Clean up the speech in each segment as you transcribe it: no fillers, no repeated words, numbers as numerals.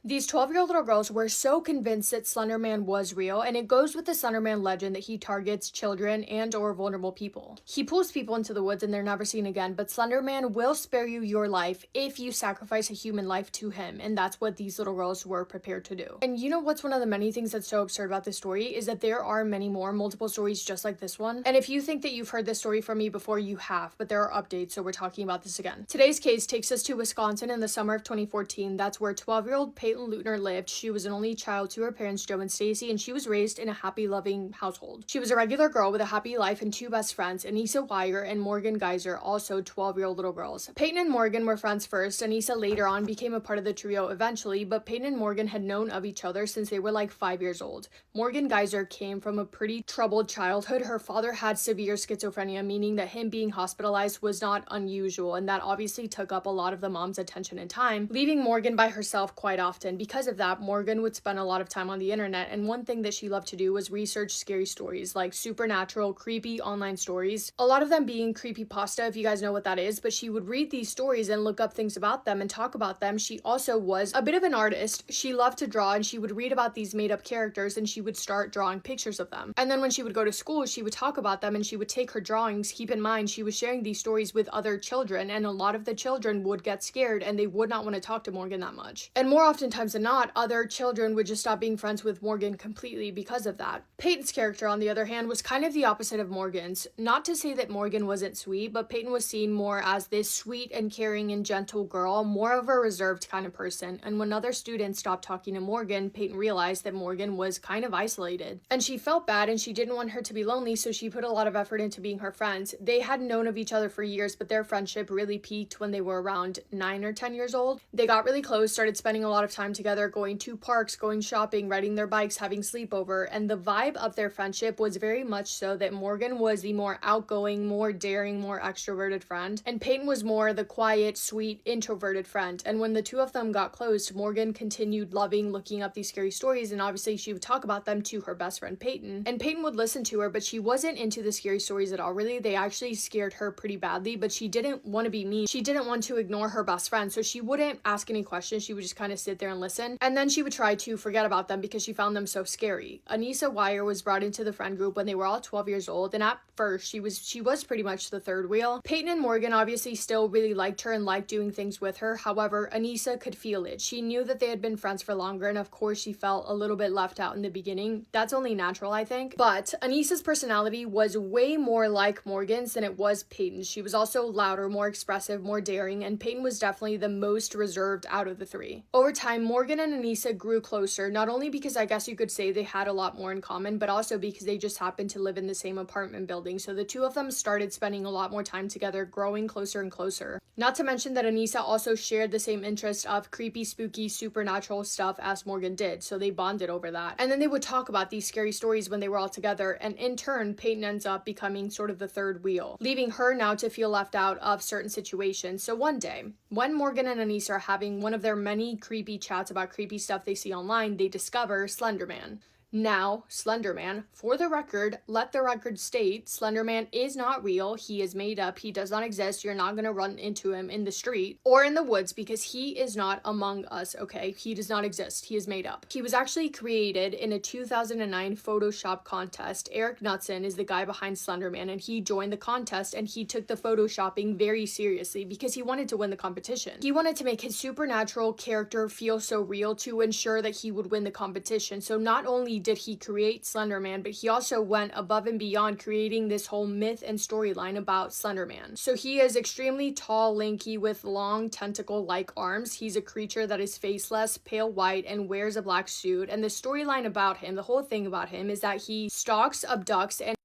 These 12-year-old little girls were so convinced that Slenderman was real, and it goes with the Slenderman legend that he targets children and or vulnerable people. He pulls people into the woods and they're never seen again, but Slenderman will spare you your life if you sacrifice a human life to him, and that's what these little girls were prepared to do. And you know what's one of the many things that's so absurd about this story is that there are many more, multiple stories just like this one. And if you think that you've heard this story from me before, you have, but there are updates, so we're talking about this again. Today's case takes us to Wisconsin in the summer of 2014. That's where 12-year-old Peyton Lutner lived. She was an only child to her parents, Joe and Stacy, and she was raised in a happy, loving household. She was a regular girl with a happy life and two best friends, Anissa Weier and Morgan Geyser, also 12-year-old little girls. Peyton and Morgan were friends first. Anissa later on became a part of the trio eventually, but Peyton and Morgan had known of each other since they were like 5 years old. Morgan Geyser came from a pretty troubled childhood. Her father had severe schizophrenia, meaning that him being hospitalized was not unusual, and that obviously took up a lot of the mom's attention and time, leaving Morgan by herself quite often. Because of that, Morgan would spend a lot of time on the internet, and one thing that she loved to do was research scary stories, like supernatural, creepy online stories. A lot of them being creepypasta, if you guys know what that is, but she would read these stories and look up things about them and talk about them. She also was a bit of an artist. She loved to draw, and she would read about these made-up characters, and she would start drawing pictures of them. And then when she would go to school, she would talk about them, and she would take her drawings. Keep in mind, she was sharing these stories with other children, and a lot of the children would get scared, and they would not want to talk to Morgan that much. And more oftentimes than not, other children would just stop being friends with Morgan completely because of that. Peyton's character, on the other hand, was kind of the opposite of Morgan's. Not to say that Morgan wasn't sweet, but Peyton was seen more as this sweet and caring and gentle girl, more of a reserved kind of person. And when other students stopped talking to Morgan, Peyton realized that Morgan was kind of isolated. And she felt bad, and she didn't want her to be lonely, so she put a lot of effort into being her friends. They had known of each other for years, but their friendship really peaked when they were around 9 or 10 years old. They got really close, started spending a lot of time together, going to parks, going shopping, riding their bikes, having sleepover, and the vibe of their friendship was very much so that Morgan was the more outgoing, more daring, more extroverted friend, and Peyton was more the quiet, sweet, introverted friend. And when the two of them got close, Morgan continued loving looking up these scary stories, and obviously she would talk about them to her best friend Peyton, and Peyton would listen to her, but she wasn't into the scary stories at all, really. They actually scared her pretty badly, but she didn't want to be mean. She didn't want to ignore her best friend, so she wouldn't ask any questions. She would just kind of sit there and listen, and then she would try to forget about them because she found them so scary. Anissa Weier was brought into the friend group when they were all 12 years old, and at first she was pretty much the third wheel. Peyton and Morgan obviously still really liked her and liked doing things with her. However, Anissa could feel it. She knew that they had been friends for longer, and of course she felt a little bit left out in the beginning. That's only natural, I think. But Anissa's personality was way more like Morgan's than it was Peyton's. She was also louder, more expressive, more daring, and Peyton was definitely the most reserved out of the three. Over time, Morgan and Anissa grew closer, not only because I guess you could say they had a lot more in common, but also because they just happened to live in the same apartment building. So the two of them started spending a lot more time together, growing closer and closer. Not to mention that Anissa also shared the same interest of creepy, spooky, supernatural stuff as Morgan did, so they bonded over that. And then they would talk about these scary stories when they were all together, and in turn, Peyton ends up becoming sort of the third wheel, leaving her now to feel left out of certain situations. So one day, when Morgan and Anissa are having one of their many creepy chats about creepy stuff they see online, they discover Slenderman. Now, Slenderman, for the record, let the record state, Slenderman is not real. He is made up. He does not exist. You're not going to run into him in the street or in the woods because he is not among us, okay? He does not exist. He is made up. He was actually created in a 2009 Photoshop contest. Eric Knudsen is the guy behind Slenderman, and he joined the contest, and he took the photoshopping very seriously because he wanted to win the competition. He wanted to make his supernatural character feel so real to ensure that he would win the competition. So not only did he create Slenderman, but he also went above and beyond creating this whole myth and storyline about Slenderman. So he is extremely tall, lanky, with long tentacle-like arms. He's a creature that is faceless, pale white, and wears a black suit. And the storyline about him, the whole thing about him, is that he stalks, abducts, and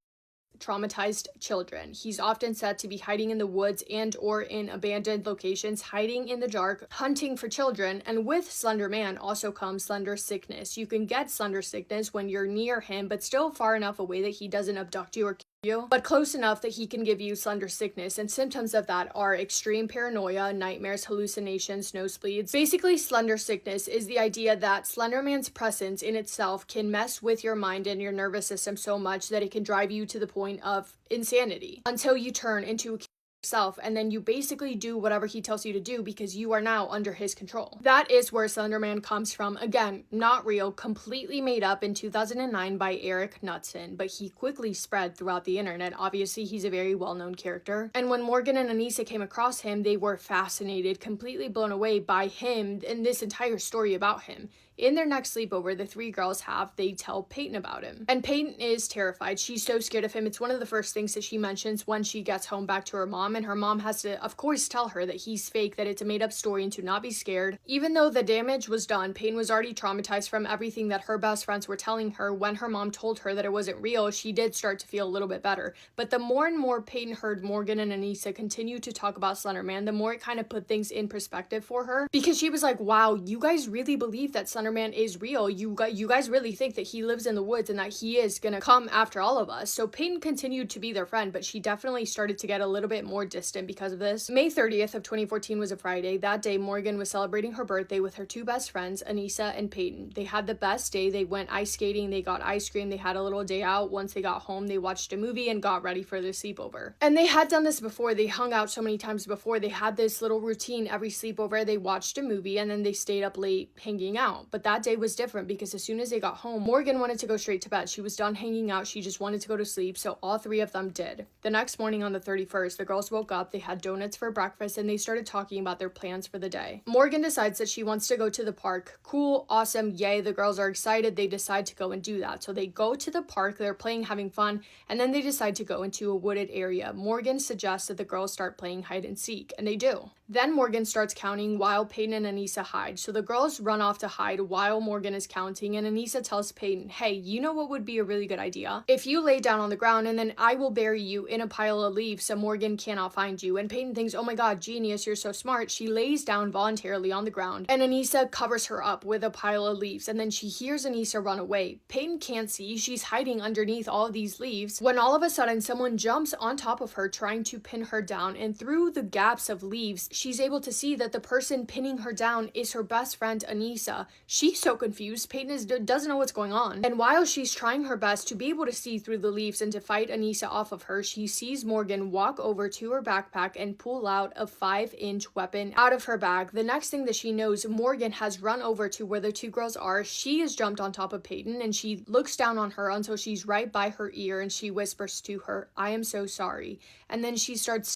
traumatized children. He's often said to be hiding in the woods and or in abandoned locations, hiding in the dark, hunting for children. And with Slender Man also comes slender sickness. You can get slender sickness when you're near him, but still far enough away that he doesn't abduct you or kill you, but close enough that he can give you slender sickness. And symptoms of that are extreme paranoia, nightmares, hallucinations, nosebleeds. Basically, slender sickness is the idea that Slenderman's presence in itself can mess with your mind and your nervous system so much that it can drive you to the point of insanity until you turn into a yourself, and then you basically do whatever he tells you to do because you are now under his control. That is where Slenderman comes from. Again, not real, completely made up in 2009 by Eric Knudsen, but he quickly spread throughout the internet. Obviously, he's a very well-known character. And when Morgan and Anissa came across him, they were fascinated, completely blown away by him and this entire story about him. In their next sleepover, the three girls they tell Peyton about him. And Peyton is terrified. She's so scared of him. It's one of the first things that she mentions when she gets home back to her mom, and her mom has to, of course, tell her that he's fake, that it's a made-up story, and to not be scared. Even though the damage was done, Peyton was already traumatized from everything that her best friends were telling her. When her mom told her that it wasn't real, she did start to feel a little bit better. But the more and more Peyton heard Morgan and Anissa continue to talk about Slenderman, the more it kind of put things in perspective for her, because she was like, wow, you guys really believe that Slenderman is real. You guys really think that he lives in the woods and that he is gonna come after all of us. So Peyton continued to be their friend, but she definitely started to get a little bit more distant because of this. May 30th of 2014 was a Friday. That day, Morgan was celebrating her birthday with her two best friends, Anissa and Peyton. They had the best day. They went ice skating, they got ice cream, they had a little day out. Once they got home, they watched a movie and got ready for their sleepover. And they had done this before. They hung out so many times before. They had this little routine every sleepover. They watched a movie and then they stayed up late hanging out. But that day was different because as soon as they got home, Morgan wanted to go straight to bed. She was done hanging out. She just wanted to go to sleep. So all three of them did. The next morning on the 31st, the girls woke up. They had donuts for breakfast and they started talking about their plans for the day. Morgan decides that she wants to go to the park. Cool, awesome, yay. The girls are excited. They decide to go and do that. So they go to the park. They're playing, having fun, and then they decide to go into a wooded area. Morgan suggests that the girls start playing hide and seek, and they do. Then Morgan starts counting while Peyton and Anissa hide. So the girls run off to hide while Morgan is counting, and Anissa tells Peyton, hey, you know what would be a really good idea? If you lay down on the ground and then I will bury you in a pile of leaves so Morgan cannot find you. And Peyton thinks, oh my god, genius, you're so smart. She lays down voluntarily on the ground, and Anissa covers her up with a pile of leaves, and then she hears Anissa run away. Peyton can't see. She's hiding underneath all of these leaves when all of a sudden someone jumps on top of her trying to pin her down, and through the gaps of leaves, she's able to see that the person pinning her down is her best friend, Anissa. She's so confused. Peyton doesn't know what's going on. And while she's trying her best to be able to see through the leaves and to fight Anissa off of her, she sees Morgan walk over to her backpack and pull out a 5-inch weapon out of her bag. The next thing that she knows, Morgan has run over to where the two girls are. She has jumped on top of Peyton and she looks down on her until she's right by her ear, and she whispers to her, I am so sorry. And then she starts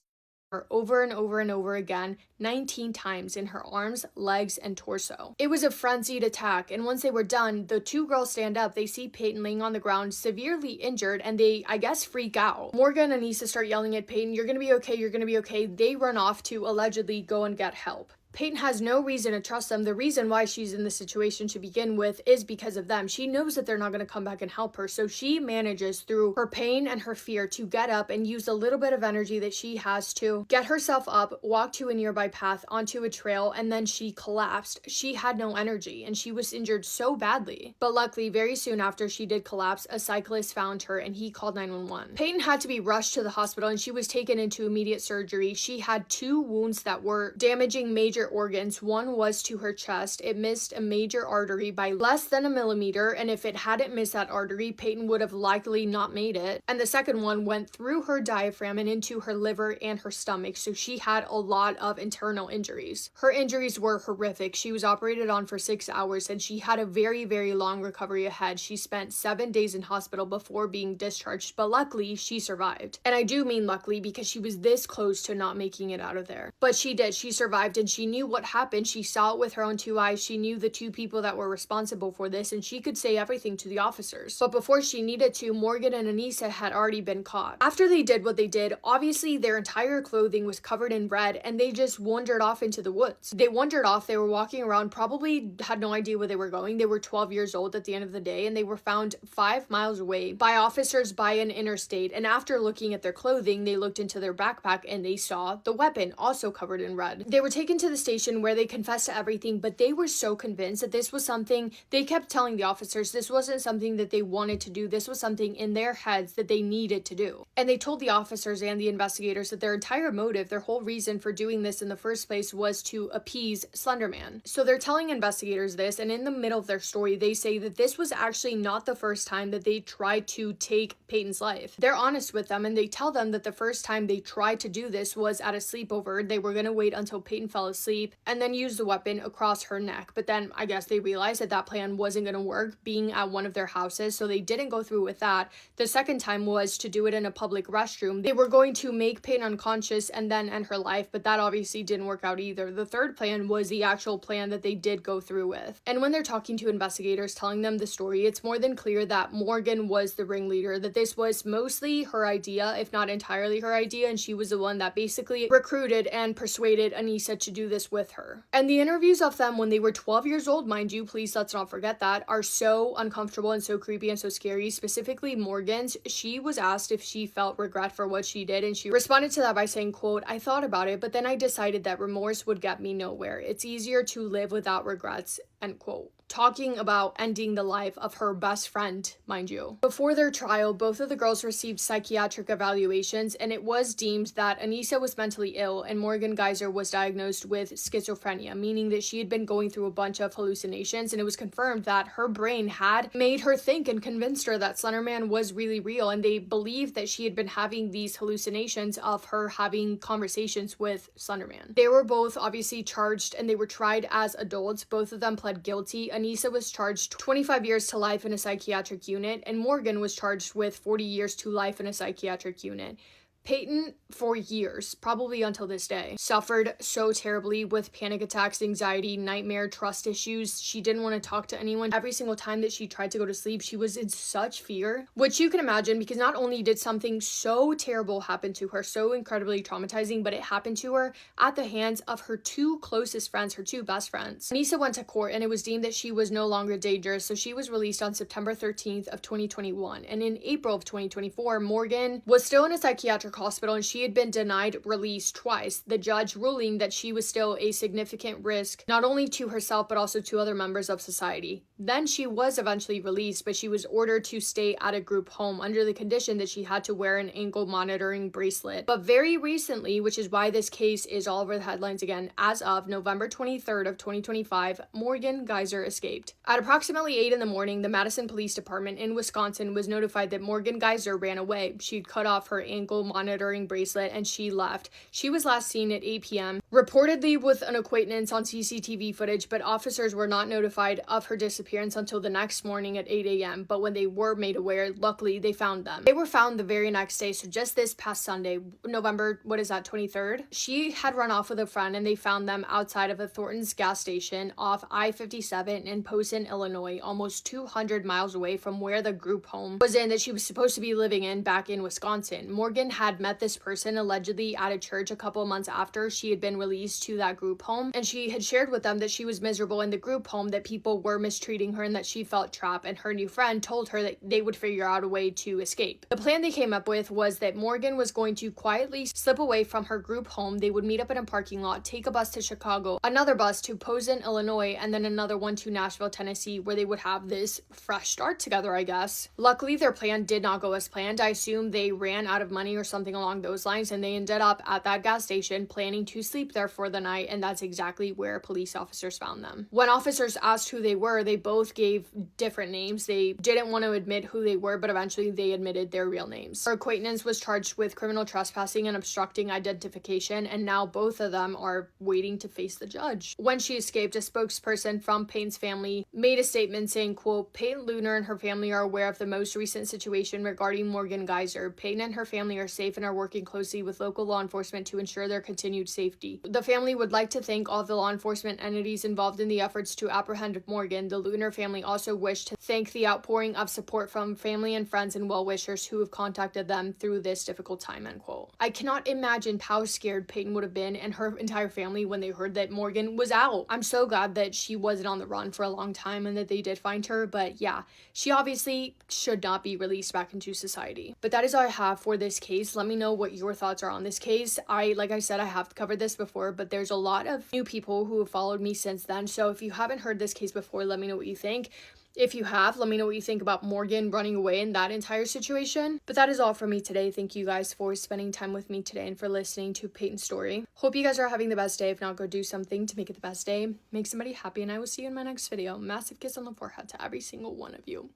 her over and over and over again, 19 times in her arms, legs, and torso. It was a frenzied attack, and once they were done, the two girls stand up. They see Peyton laying on the ground, severely injured, and they, I guess, freak out. Morgan and Anissa start yelling at Peyton, you're gonna be okay, you're gonna be okay. They run off to allegedly go and get help. Peyton has no reason to trust them. The reason why she's in this situation to begin with is because of them. She knows that they're not going to come back and help her, so she manages through her pain and her fear to get up and use a little bit of energy that she has to get herself up, walk to a nearby path onto a trail, and then she collapsed. She had no energy and she was injured so badly. But luckily, very soon after she did collapse, a cyclist found her and he called 911. Peyton had to be rushed to the hospital and she was taken into immediate surgery. She had 2 wounds that were damaging major organs. One was to her chest. It missed a major artery by less than 1 millimeter, and if it hadn't missed that artery, Peyton would have likely not made it. And the second one went through her diaphragm and into her liver and her stomach, so she had a lot of internal injuries. Her injuries were horrific. She was operated on for 6 hours and she had a very, very long recovery ahead. She spent 7 days in hospital before being discharged, but luckily she survived. And I do mean luckily because she was this close to not making it out of there. But she did. She survived and she knew what happened. She saw it with her own 2 eyes. She knew the 2 people that were responsible for this, and she could say everything to the officers. But before she needed to, Morgan and Anissa had already been caught. After they did what they did, obviously their entire clothing was covered in red, and they just wandered off into the woods. They wandered off. They were walking around, probably had no idea where they were going. They were 12 years old at the end of the day, and they were found 5 miles away by officers by an interstate. And after looking at their clothing, they looked into their backpack and they saw the weapon also covered in red. They were taken to the station where they confessed to everything, but they were so convinced that this was something they kept telling the officers this wasn't something that they wanted to do. This was something in their heads that they needed to do. And they told the officers and the investigators that their entire motive, their whole reason for doing this in the first place was to appease Slenderman. So they're telling investigators this, and in the middle of their story, they say that this was actually not the first time that they tried to take Peyton's life. They're honest with them, and they tell them that the first time they tried to do this was at a sleepover. They were going to wait until Peyton fell asleep and then use the weapon across her neck. But then I guess they realized that that plan wasn't going to work, being at one of their houses, so they didn't go through with that. The second time was to do it in a public restroom. They were going to make Peyton unconscious and then end her life, but that obviously didn't work out either. The third plan was the actual plan that they did go through with. And when they're talking to investigators, telling them the story, it's more than clear that Morgan was the ringleader, that this was mostly her idea, if not entirely her idea, and she was the one that basically recruited and persuaded Anissa to do this with her. And the interviews of them when they were 12 years old, mind you, please let's not forget that, are so uncomfortable and so creepy and so scary. Specifically Morgan's, she was asked if she felt regret for what she did, and she responded to that by saying, quote, "I thought about it, but then I decided that remorse would get me nowhere. It's easier to live without regrets," end quote. Talking about ending the life of her best friend, mind you. Before their trial, both of the girls received psychiatric evaluations, and it was deemed that Anissa was mentally ill and Morgan Geyser was diagnosed with schizophrenia, meaning that she had been going through a bunch of hallucinations, and it was confirmed that her brain had made her think and convinced her that Slenderman was really real, and they believed that she had been having these hallucinations of her having conversations with Slenderman. They were both obviously charged and they were tried as adults. Both of them pled guilty. Anissa was charged 25 years to life in a psychiatric unit, and Morgan was charged with 40 years to life in a psychiatric unit. Peyton, for years, probably until this day, suffered so terribly with panic attacks, anxiety, nightmare, trust issues. She didn't want to talk to anyone. Every single time that she tried to go to sleep, she was in such fear, which you can imagine because not only did something so terrible happen to her, so incredibly traumatizing, but it happened to her at the hands of her two closest friends, her two best friends. Anissa went to court and it was deemed that she was no longer dangerous, so she was released on September 13th of 2021. And in April of 2024, Morgan was still in a psychiatric hospital and she had been denied release twice, the judge ruling that she was still a significant risk not only to herself but also to other members of society. Then she was eventually released, but she was ordered to stay at a group home under the condition that she had to wear an ankle monitoring bracelet. But very recently, which is why this case is all over the headlines again, as of November 23rd of 2025, Morgan Geyser escaped. At approximately 8 in the morning, the Madison Police Department in Wisconsin was notified that Morgan Geyser ran away. She'd cut off her ankle monitoring bracelet and she left. She was last seen at 8 p.m., reportedly with an acquaintance on CCTV footage, but officers were not notified of her disappearance until the next morning at 8 a.m. But when they were made aware, luckily they found them. They were found the very next day, so just this past Sunday, November, 23rd? She had run off with a friend and they found them outside of a Thornton's gas station off I-57 in Posen, Illinois, almost 200 miles away from where the group home was in that she was supposed to be living in back in Wisconsin. Morgan had met this person allegedly at a church a couple months after she had been released to that group home, and she had shared with them that she was miserable in the group home, that people were mistreating her and that she felt trapped, and her new friend told her that they would figure out a way to escape. The plan they came up with was that Morgan was going to quietly slip away from her group home. They would meet up in a parking lot, take a bus to Chicago, another bus to Posen, Illinois, and then another one to Nashville, Tennessee, where they would have this fresh start together, I guess. Luckily, their plan did not go as planned. I assume they ran out of money or something along those lines, and they ended up at that gas station planning to sleep there for the night, and that's exactly where police officers found them. When officers asked who they were, they both gave different names. They didn't want to admit who they were, but eventually they admitted their real names. Her acquaintance was charged with criminal trespassing and obstructing identification, and now both of them are waiting to face the judge. When she escaped, a spokesperson from Payne's family made a statement saying, quote, "Payne Lunar and her family are aware of the most recent situation regarding Morgan Geyser. Payne and her family are safe and are working closely with local law enforcement to ensure their continued safety. The family would like to thank all the law enforcement entities involved in the efforts to apprehend Morgan. The Lunar family also wish to thank the outpouring of support from family and friends and well-wishers who have contacted them through this difficult time," end quote. I cannot imagine how scared Peyton would have been and her entire family when they heard that Morgan was out. I'm so glad that she wasn't on the run for a long time and that they did find her, but yeah, she obviously should not be released back into society. But that is all I have for this case. let me know what your thoughts are on this case. Like I said, I have covered this before, but there's a lot of new people who have followed me since then. So if you haven't heard this case before, let me know what you think. If you have, let me know what you think about Morgan running away in that entire situation. But that is all from me today. Thank you guys for spending time with me today and for listening to Peyton's story. Hope you guys are having the best day. If not, go do something to make it the best day. Make somebody happy, and I will see you in my next video. Massive kiss on the forehead to every single one of you.